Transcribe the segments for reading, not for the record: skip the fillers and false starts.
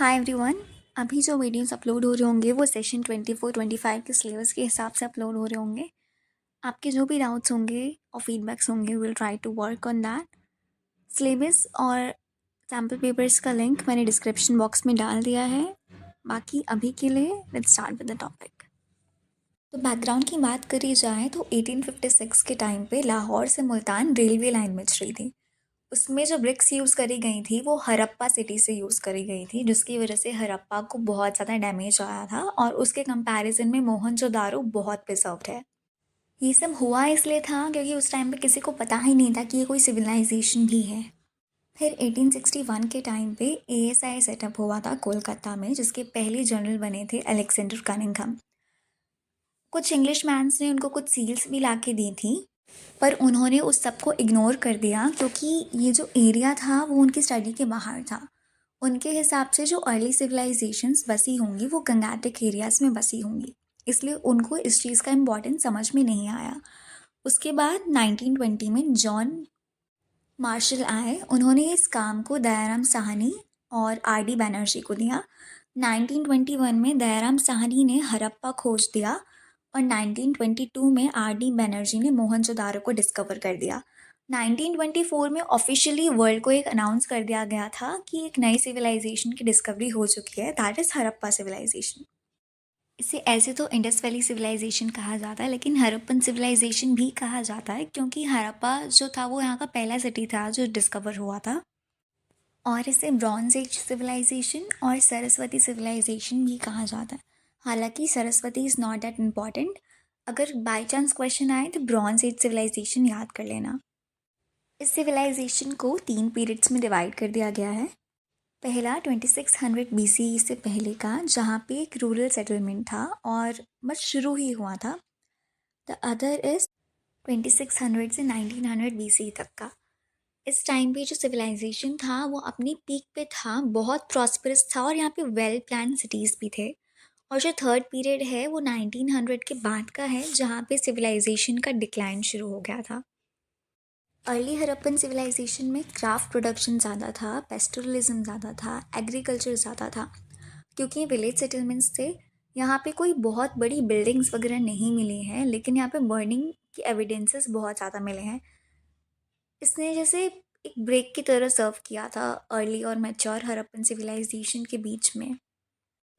Hi everyone. अभी जो videos upload हो रहे होंगे वो सेशन 24-25 के सिलेबस के हिसाब से अपलोड हो रहे होंगे। आपके जो भी डाउट्स होंगे और फीडबैक्स होंगे will try to work on that. Syllabus और सैम्पल पेपर्स का लिंक मैंने डिस्क्रिप्शन बॉक्स में डाल दिया है। बाकी अभी के लिए let's start with the topic. तो बैकग्राउंड की बात करी जाए तो 1856 के टाइम पे लाहौर से मुल्तान रेलवे लाइन बिछ रही थी। उसमें जो ब्रिक्स यूज़ करी गई थी वो हड़प्पा सिटी से यूज़ करी गई थी, जिसकी वजह से हड़प्पा को बहुत ज़्यादा डैमेज आया था और उसके कंपैरिजन में मोहनजोदारो बहुत प्रिजर्व्ड है। ये सब हुआ इसलिए था क्योंकि उस टाइम पे किसी को पता ही नहीं था कि ये कोई सिविलाइजेशन भी है। फिर 1861 के टाइम पे एएसआई सेटअप हुआ था कोलकाता में, जिसके पहले जनरल बने थे अलेक्जेंडर कनिंघम। कुछ इंग्लिश मैन्स ने उनको कुछ सील्स भी ला के दी थी, पर उन्होंने उस सब को इग्नोर कर दिया क्योंकि ये जो एरिया था वो उनकी स्टडी के बाहर था। उनके हिसाब से जो अर्ली सिविलाइजेशंस बसी होंगी वो गंगैटिक एरियाज में बसी होंगी, इसलिए उनको इस चीज़ का इम्पोर्टेंस समझ में नहीं आया। उसके बाद 1920 में जॉन मार्शल आए। उन्होंने इस काम को दयाराम साहनी और आर डी बैनर्जी को दिया। 1921 में दयाराम साहनी ने हड़प्पा खोज दिया और 1922 में आर डी बैनर्जी ने मोहनजोदारो को डिस्कवर कर दिया। 1924 में ऑफिशियली वर्ल्ड को एक अनाउंस कर दिया गया था कि एक नई सिविलाइजेशन की डिस्कवरी हो चुकी है, दैट इज़ हड़प्पा सिविलाइजेशन। इसे ऐसे तो इंडस वैली सिविलाइजेशन कहा जाता है, लेकिन हड़प्पन सिविलाइजेशन भी कहा जाता है क्योंकि हड़प्पा जो था वो यहाँ का पहला सिटी था जो डिस्कवर हुआ था। और इसे ब्रॉन्ज एज सिविलाइजेशन और सरस्वती सिविलाइजेशन भी कहा जाता है। हालांकि Saraswati is not that important. अगर बाई चांस क्वेश्चन आए तो ब्रॉन्ज एज सिविलाइजेशन याद कर लेना। इस सिविलाइजेशन को 3 पीरियड्स में डिवाइड कर दिया गया है। पहला 2600 BCE से पहले का, जहाँ पे एक रूरल सेटलमेंट था और बस शुरू ही हुआ था। द अदर इज 2600 से 1900 BCE तक का। इस टाइम पे जो सिविलाइजेशन था वो अपनी पीक पे था, बहुत प्रॉस्परस था और यहाँ पे वेल प्लान सिटीज़ भी थे। और जो थर्ड पीरियड है वो 1900 के बाद का है, जहाँ पे सिविलाइजेशन का डिक्लाइन शुरू हो गया था। अर्ली हड़प्पन सिविलाइजेशन में क्राफ्ट प्रोडक्शन ज़्यादा था, पेस्टोरलिज्म ज़्यादा था, एग्रीकल्चर ज़्यादा था। क्योंकि ये विलेज सेटलमेंट्स थे, यहाँ पे कोई बहुत बड़ी बिल्डिंग्स वगैरह नहीं मिली हैं, लेकिन यहाँ पे बर्निंग की एविडेंसेस बहुत ज़्यादा मिले हैं। इसने जैसे एक ब्रेक की तरह सर्व किया था अर्ली और मैच्योर हड़प्पन सिविलाइजेशन के बीच में।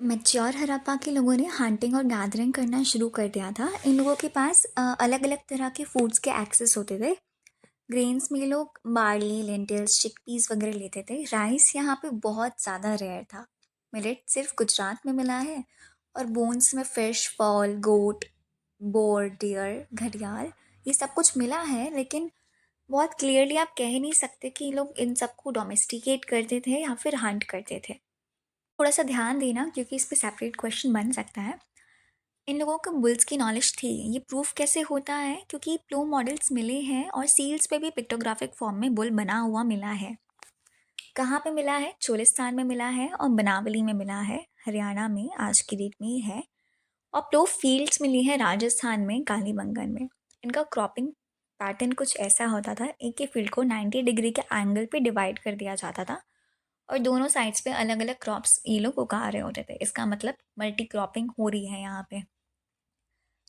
मैच्योर हड़प्पा के लोगों ने हंटिंग और गैदरिंग करना शुरू कर दिया था। इन लोगों के पास अलग अलग तरह के फूड्स के एक्सेस होते थे। ग्रेन्स में लोग बार्ली, लेंटिल्स, चिकपीस वगैरह लेते थे। राइस यहाँ पे बहुत ज़्यादा रेयर था। मिलेट सिर्फ गुजरात में मिला है। और बोन्स में फिश, फॉल, गोट, बोर, डियर, घड़ियाल, ये सब कुछ मिला है, लेकिन बहुत क्लियरली आप कह नहीं सकते कि लोग इन सबको डोमेस्टिकेट करते थे या फिर हंट करते थे। थोड़ा सा ध्यान देना क्योंकि इस पर सेपरेट क्वेश्चन बन सकता है। इन लोगों को बुल्स की नॉलेज थी। ये प्रूफ कैसे होता है? क्योंकि प्लो मॉडल्स मिले हैं और सील्स पे भी पिक्टोग्राफिक फॉर्म में बुल बना हुआ मिला है। कहाँ पे मिला है? चोलिस्तान में मिला है और बनावली में मिला है, हरियाणा में आज की डेट में ये है। और प्लो फील्ड्स मिली है राजस्थान में, कालीबंगन में। इनका क्रॉपिंग पैटर्न कुछ ऐसा होता था, एक ही फील्ड को 90 डिग्री के एंगल पे डिवाइड कर दिया जाता था और दोनों साइड्स पे अलग अलग क्रॉप्स ये लोग उगा रहे होते थे। इसका मतलब मल्टी क्रॉपिंग हो रही है यहाँ पे।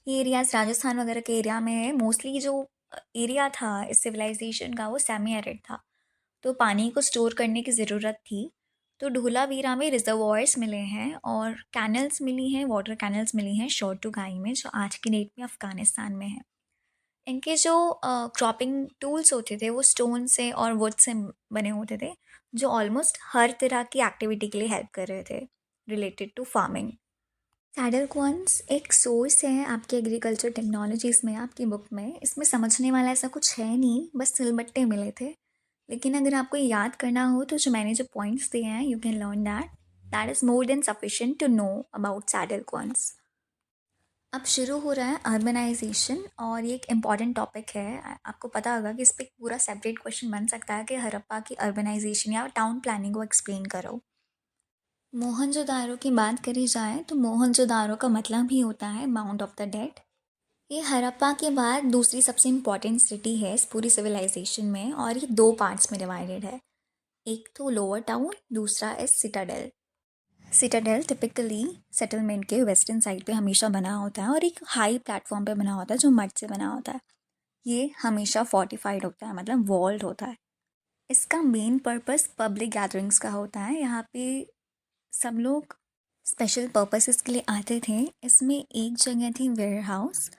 ये एरियाज राजस्थान वगैरह के एरिया में है। मोस्टली जो एरिया था इस सिविलाइजेशन का वो सेमी एरिड था, तो पानी को स्टोर करने की ज़रूरत थी। तो ढोलावीरा में रिजर्वॉयर्स मिले हैं और कैनल्स मिली हैं, वाटर कैनल्स मिली हैं शोरटुगाई में, जो आज की डेट में अफ़गानिस्तान में है। इनके जो क्रॉपिंग टूल्स होते थे वो स्टोन से और वुड से बने होते थे, जो ऑलमोस्ट हर तरह की एक्टिविटी के लिए हेल्प कर रहे थे related to farming. Saddle corns एक सोर्स है आपके एग्रीकल्चर टेक्नोलॉजीज़ में, आपकी बुक में। इसमें समझने वाला ऐसा कुछ है नहीं, बस सिलबट्टे मिले थे। लेकिन अगर आपको याद करना हो तो जो मैंने जो पॉइंट्स दिए हैं, you can learn that is more than sufficient to know about saddle corns. अब शुरू हो रहा है अर्बनाइजेशन और ये एक इम्पॉर्टेंट टॉपिक है। आपको पता होगा कि इस पर पूरा सेपरेट क्वेश्चन बन सकता है कि हड़प्पा की अर्बनाइजेशन या टाउन प्लानिंग को एक्सप्लेन करो। मोहनजोदारो की बात करी जाए तो मोहनजोदारो का मतलब ही होता है माउंट ऑफ द डेड। ये हड़प्पा के बाद दूसरी सबसे इम्पॉर्टेंट सिटी है इस पूरी सिविलाइजेशन में, और ये 2 पार्ट्स में डिवाइडेड है। एक तो लोअर टाउन, दूसरा is Citadel. Citadel typically settlement के वेस्टर्न साइड पे हमेशा बना होता है और एक हाई प्लेटफॉर्म पे बना होता है जो मड से बना होता है। ये हमेशा फोर्टिफाइड होता है, मतलब वॉल्ड होता है। इसका मेन पर्पस पब्लिक गैदरिंग्स का होता है। यहाँ पे सब लोग स्पेशल पर्पसेस के लिए आते थे। इसमें एक जगह थी वेयर हाउस,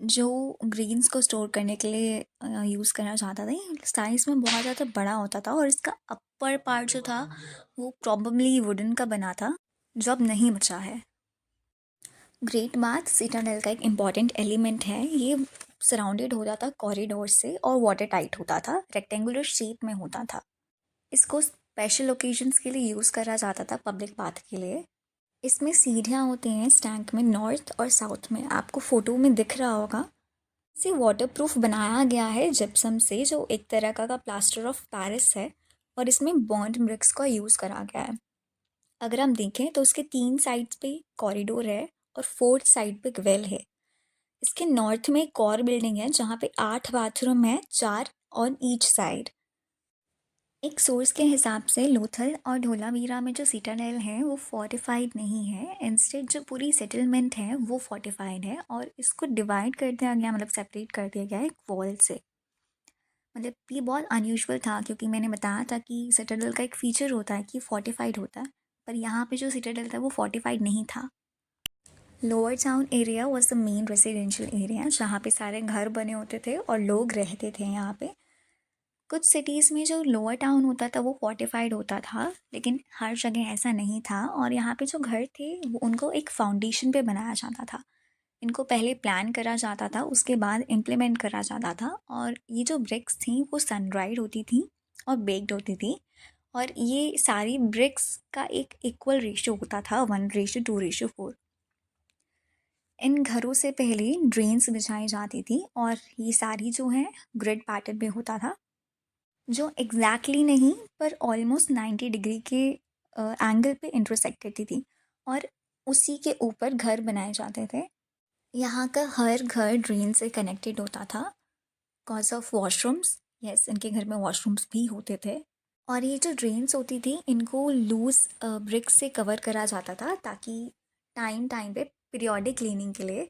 जो ग्रेन्स को स्टोर करने के लिए यूज़ करना चाहता था। साइज़ में बहुत ज़्यादा बड़ा होता था और इसका अपर पार्ट जो था वो प्रॉबेबली वुडन का बना था, जो अब नहीं बचा है। ग्रेट बाथ सिटाडेल का एक इम्पॉर्टेंट एलिमेंट है। ये सराउंडेड होता था कॉरिडोर से और वाटर टाइट होता था, रेक्टेंगुलर शेप में होता था। इसको स्पेशल ओकेजन्स के लिए यूज़ करा जाता था, पब्लिक बाथ के लिए। इसमें सीढ़ियाँ होती हैं इस टैंक में, नॉर्थ और साउथ में। आपको फ़ोटो में दिख रहा होगा। इसे वाटरप्रूफ बनाया गया है जिप्सम से, जो एक तरह का प्लास्टर ऑफ पेरिस है, और इसमें बॉन्ड ब्रिक्स का यूज़ करा गया है। अगर हम देखें तो उसके 3 साइड्स पे कॉरिडोर है और 4th साइड पे एक वेल है। इसके नॉर्थ में एक और बिल्डिंग है जहाँ पे 8 बाथरूम है, 4 ऑन ईच साइड। एक सोर्स के हिसाब से लोथल और धोलावीरा में जो सिटाडेल है वो फोर्टिफाइड नहीं है। इंस्टेड जो पूरी सेटलमेंट है वो फोर्टिफाइड है और इसको डिवाइड कर दिया गया, मतलब सेपरेट कर दिया गया एक वॉल से। मतलब ये बहुत अनयूजुअल था, क्योंकि मैंने बताया था कि सिटाडेल का एक फीचर होता है कि फोर्टिफाइड होता है, पर यहाँ पे जो सिटाडेल था वो फोर्टिफाइड नहीं था। Lower town area was the main residential area, जहाँ पे सारे घर बने होते थे और लोग रहते थे यहाँ पे। कुछ सिटीज़ में जो लोअर टाउन होता था वो फोर्टिफाइड होता था, लेकिन हर जगह ऐसा नहीं था। और यहाँ पे जो घर थे वो उनको एक फाउंडेशन पे बनाया जाता था। इनको पहले प्लान करा जाता था, उसके बाद इम्प्लीमेंट करा जाता था। और ये जो ब्रिक्स थी वो सन ड्राइड होती थी और बेक्ड होती थी। और ये सारी ब्रिक्स का एक इक्वल रेशियो होता था, 1:2:4। इन घरों से पहले ड्रेन्स बिछाई जाती थी और ये सारी जो है ग्रिड पैटर्न में होता था, जो एग्जैक्टली नहीं पर ऑलमोस्ट 90 डिग्री के एंगल पे इंटरसेक्ट करती थी, और उसी के ऊपर घर बनाए जाते थे। यहाँ का हर घर ड्रेन से कनेक्टेड होता था, कॉज ऑफ वॉशरूम्स। यस, इनके घर में वॉशरूम्स भी होते थे। और ये जो ड्रेन्स होती थी इनको लूज ब्रिक्स से कवर करा जाता था, ताकि टाइम टाइम पे पीरियोडिक क्लीनिंग के लिए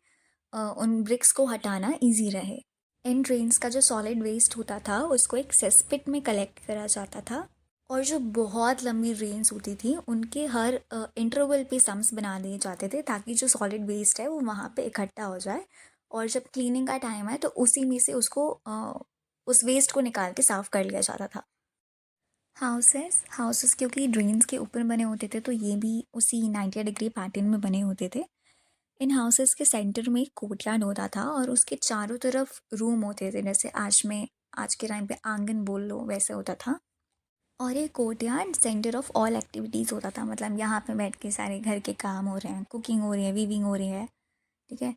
उन ब्रिक्स को हटाना इजी रहे। इन ड्रेन्स का जो सॉलिड वेस्ट होता था उसको एक सेसपिट में कलेक्ट करा जाता था। और जो बहुत लंबी ड्रेन्स होती थी उनके हर इंटरवल पे सम्स बना दिए जाते थे, ताकि जो सॉलिड वेस्ट है वो वहाँ पे इकट्ठा हो जाए, और जब क्लीनिंग का टाइम है तो उसी में से उसको उस वेस्ट को निकाल के साफ़ कर लिया जाता था। हाउसेस हाउसेस क्योंकि ड्रेन्स के ऊपर बने होते थे, तो ये भी उसी 90 डिग्री पैटर्न में बने होते थे। इन हाउसेस के सेंटर में एक कोर्टयार्ड होता था और उसके चारों तरफ रूम होते थे, जैसे आज के टाइम पे आंगन बोल लो, वैसे होता था। और ये courtyard centre of all activities होता था, मतलब यहाँ पे बैठ के सारे घर के काम हो रहे हैं, कुकिंग हो रही है, वीविंग हो रही है। ठीक है।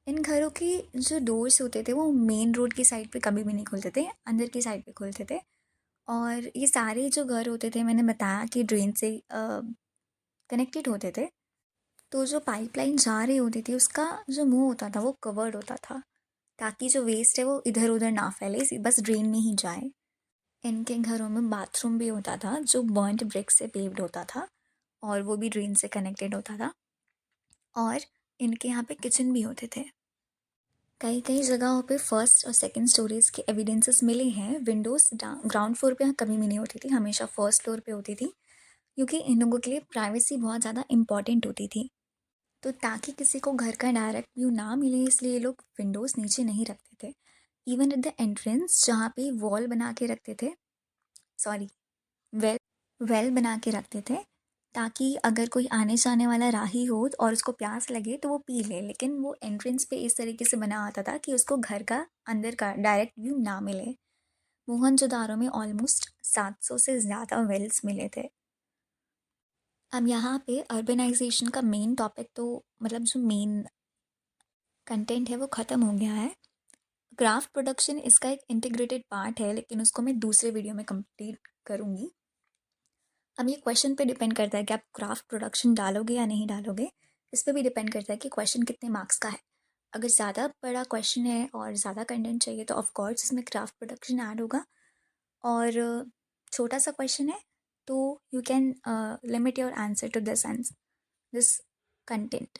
इन घरों के जो डोर्स होते थे वो मेन रोड की साइड पे कभी भी नहीं खुलते थे, अंदर की साइड पे खुलते थे। और ये सारे जो घर होते थे, मैंने बताया कि ड्रेन से कनेक्टेड होते थे। तो जो पाइपलाइन जा रही होती थी उसका जो मुंह होता था वो कवर्ड होता था, ताकि जो वेस्ट है वो इधर उधर ना फैले, बस ड्रेन में ही जाए। इनके घरों में बाथरूम भी होता था जो बर्न्ड ब्रिक से पेव्ड होता था, और वो भी ड्रेन से कनेक्टेड होता था। और इनके यहाँ पे किचन भी होते थे। कई कई जगहों पे फर्स्ट और सेकंड स्टोरीज के एविडेंसेस मिले हैं। विंडोज़ ग्राउंड फ्लोर पे कभी भी नहीं होती थी, हमेशा फर्स्ट फ्लोर पे होती थी, क्योंकि इन लोगों के लिए प्राइवेसी बहुत ज़्यादा इंपॉर्टेंट होती थी। तो ताकि किसी को घर का डायरेक्ट व्यू ना मिले, इसलिए ये लोग विंडोज़ नीचे नहीं रखते थे। इवन एट द एंट्रेंस जहाँ पे वॉल बना के रखते थे, सॉरी, वेल वेल बना के रखते थे, ताकि अगर कोई आने जाने वाला राही हो और उसको प्यास लगे तो वो पी ले। लेकिन वो एंट्रेंस पे इस तरीके से बना आता था कि उसको घर का अंदर का डायरेक्ट व्यू ना मिले। मोहनजोदारो में ऑलमोस्ट 700 से ज़्यादा वेल्स मिले थे। अब यहाँ पे अर्बनाइजेशन का मेन टॉपिक, तो मतलब जो मेन कंटेंट है वो ख़त्म हो गया है। क्राफ्ट प्रोडक्शन इसका एक इंटीग्रेटेड पार्ट है, लेकिन उसको मैं दूसरे वीडियो में कंप्लीट करूँगी। अब ये क्वेश्चन पे डिपेंड करता है कि आप क्राफ्ट प्रोडक्शन डालोगे या नहीं डालोगे। इस पे भी डिपेंड करता है कि क्वेश्चन कितने मार्क्स का है। अगर ज़्यादा बड़ा क्वेश्चन है और ज़्यादा कंटेंट चाहिए तो ऑफ कोर्स इसमें क्राफ्ट प्रोडक्शन ऐड होगा, और छोटा सा क्वेश्चन है तो you can limit your answer to this content.